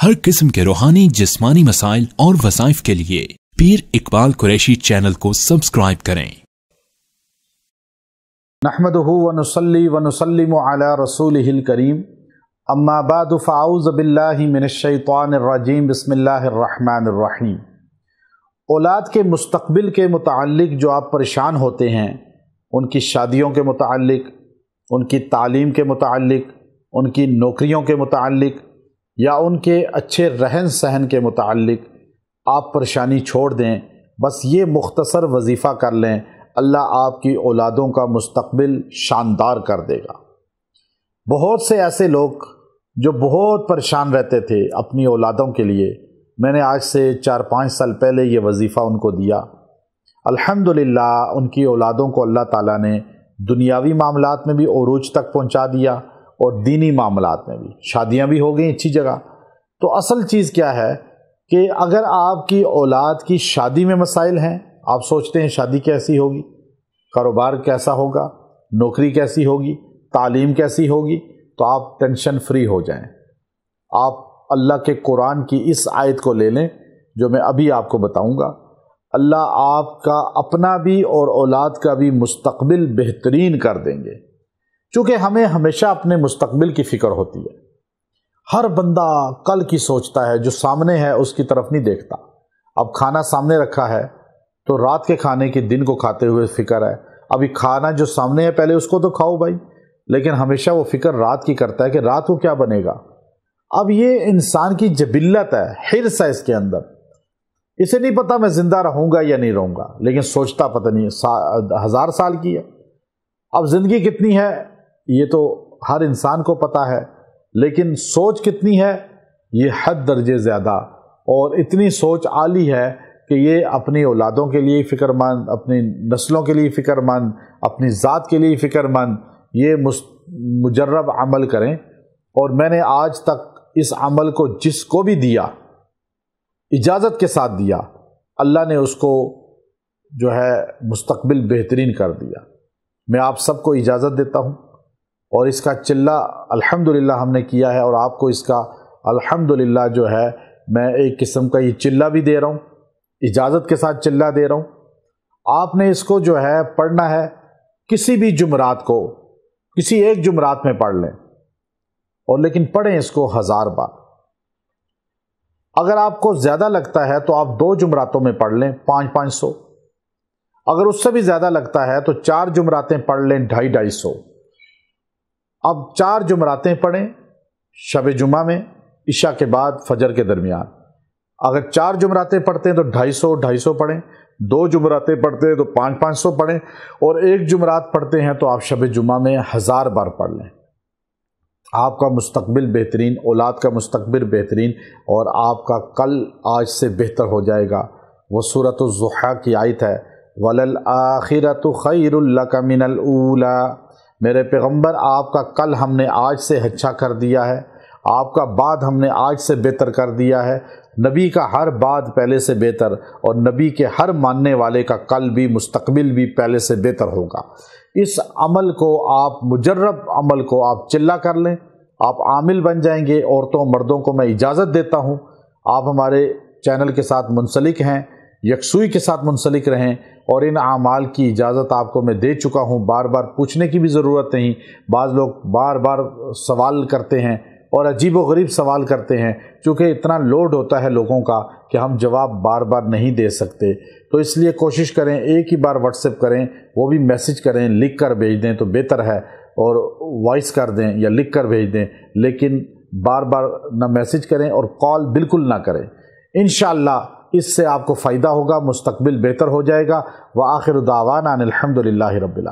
हर किस्म के रूहानी जिस्मानी मसाइल और वज़ाइफ के लिए पीर इकबाल कुरैशी चैनल को सब्सक्राइब करें। नहमदुहु व नुसल्ली व नुसल्लिमु अला रसूलिहिल करीम, अम्मा बादु फ़अऊज़ु बिल्लाहि मिनश शैतानिर रजीम, बिस्मिल्लाहिर रहमानिर रहीम। औलाद के मुस्तक़बिल के मुताल्लिक़ जो आप परेशान होते हैं, उनकी शादियों के मुताल्लिक़, उनकी तालीम के मुताल्लिक़, उनकी नौकरियों के मुताल्लिक़ या उनके अच्छे रहन सहन के मुताल्लिक़ आप परेशानी छोड़ दें। बस ये मुख्तसर वजीफ़ा कर लें, अल्लाह आपकी औलादों का मुस्तक़बिल शानदार कर देगा। बहुत से ऐसे लोग जो बहुत परेशान रहते थे अपनी औलादों के लिए, मैंने आज से 4-5 साल पहले ये वजीफ़ा उनको दिया। अल्हम्दुलिल्लाह उनकी औलादों को अल्लाह ताला ने दुनियावी मामलात में भी उरूज तक पहुंचा दिया और दीनी मामलात में भी, शादियां भी हो गई अच्छी जगह। तो असल चीज़ क्या है कि अगर आपकी औलाद की शादी में मसाइल हैं, आप सोचते हैं शादी कैसी होगी, कारोबार कैसा होगा, नौकरी कैसी होगी, तालीम कैसी होगी, तो आप टेंशन फ्री हो जाएं। आप अल्लाह के कुरान की इस आयत को ले लें जो मैं अभी आपको बताऊंगा। अल्लाह आपका अपना भी और औलाद का भी मुस्तक़बिल बेहतरीन कर देंगे। चूँकि हमें हमेशा अपने मुस्तक़बिल की फ़िक्र होती है। हर बंदा कल की सोचता है, जो सामने है उसकी तरफ नहीं देखता। अब खाना सामने रखा है तो रात के खाने के दिन को खाते हुए फ़िक्र है। अभी खाना जो सामने है पहले उसको तो खाओ भाई, लेकिन हमेशा वो फ़िक्र रात की करता है कि रात को क्या बनेगा। अब ये इंसान की जबिल्लत है, हिर्स है इसके अंदर। इसे नहीं पता मैं ज़िंदा रहूँगा या नहीं रहूँगा, लेकिन सोचता पता नहीं 1000 साल की है। अब ज़िंदगी कितनी है ये तो हर इंसान को पता है, लेकिन सोच कितनी है ये हद दर्जे ज़्यादा। और इतनी सोच आली है कि ये अपनी औलादों के लिए फ़िक्रमंद, अपनी नस्लों के लिए फ़िक्रमंद, अपनी ज़ात के लिए फ़िक्रमंद, ये मुजर्रब अमल करें। और मैंने आज तक इस अमल को जिसको भी दिया, इजाज़त के साथ दिया, अल्लाह ने उसको जो है मुस्तक़बिल बेहतरीन कर दिया। मैं आप सबको इजाज़त देता हूँ और इसका चिल्ला अल्हम्दुलिल्लाह हमने किया है, और आपको इसका अल्हम्दुलिल्लाह जो है मैं एक किस्म का ये चिल्ला भी दे रहा हूँ, इजाज़त के साथ चिल्ला दे रहा हूँ। आपने इसको जो है पढ़ना है, किसी भी जुमरात को, किसी एक जुमरात में पढ़ लें, और लेकिन पढ़ें इसको 1000 बार। अगर आपको ज़्यादा लगता है तो आप 2 जुमरातों में पढ़ लें 500-500। अगर उससे भी ज़्यादा लगता है तो 4 जुमरातें पढ़ लें 250-250। अब 4 जुमरातें पढ़ें शब जुमा में, इशा के बाद फजर के दरमियान। अगर 4 जुमरातें पढ़ते हैं तो 250-250 पढ़ें, 2 जुमरातें पढ़ते हैं तो 500-500 पढ़ें, और 1 जुमरात पढ़ते हैं तो आप शब जुमा में 1000 बार पढ़ लें। आपका मुस्तक़बिल बेहतरीन, औलाद का मुस्तक़बिल बेहतरीन, और आपका कल आज से बेहतर हो जाएगा। वो सूरतुज़ ज़ुहा की आयत है, वलल आखिरतु खैरुल लक मिनल ऊला। मेरे पैगम्बर आपका कल हमने आज से अच्छा कर दिया है, आपका बाद हमने आज से बेहतर कर दिया है। नबी का हर बाद पहले से बेहतर, और नबी के हर मानने वाले का कल भी मुस्तक़बिल भी पहले से बेहतर होगा। इस अमल को आप, मुजर्रब अमल को आप चिल्ला कर लें, आप आमिल बन जाएंगे। औरतों मर्दों को मैं इजाज़त देता हूँ, आप हमारे चैनल के साथ मुंसलिक हैं, यकसुई के साथ मुंसलिक रहें, और इन आमाल की इजाज़त आपको मैं दे चुका हूँ। बार बार पूछने की भी ज़रूरत नहीं। बाज़ लोग बार बार सवाल करते हैं और अजीब व गरीब सवाल करते हैं, चूँकि इतना लोड होता है लोगों का कि हम जवाब बार बार नहीं दे सकते। तो इसलिए कोशिश करें एक ही बार व्हाट्सएप करें, वो भी मैसेज करें, लिख कर भेज दें तो बेहतर है, और वॉइस कर दें या लिख कर भेज दें, लेकिन बार बार ना मैसेज करें और कॉल बिल्कुल ना करें। इंशाअल्लाह इससे आपको फ़ायदा होगा, मुस्तक़बिल बेहतर हो जाएगा। व आखिर दावाना अनिल हम्दुलिल्लाहि रब्बिल आलमीन।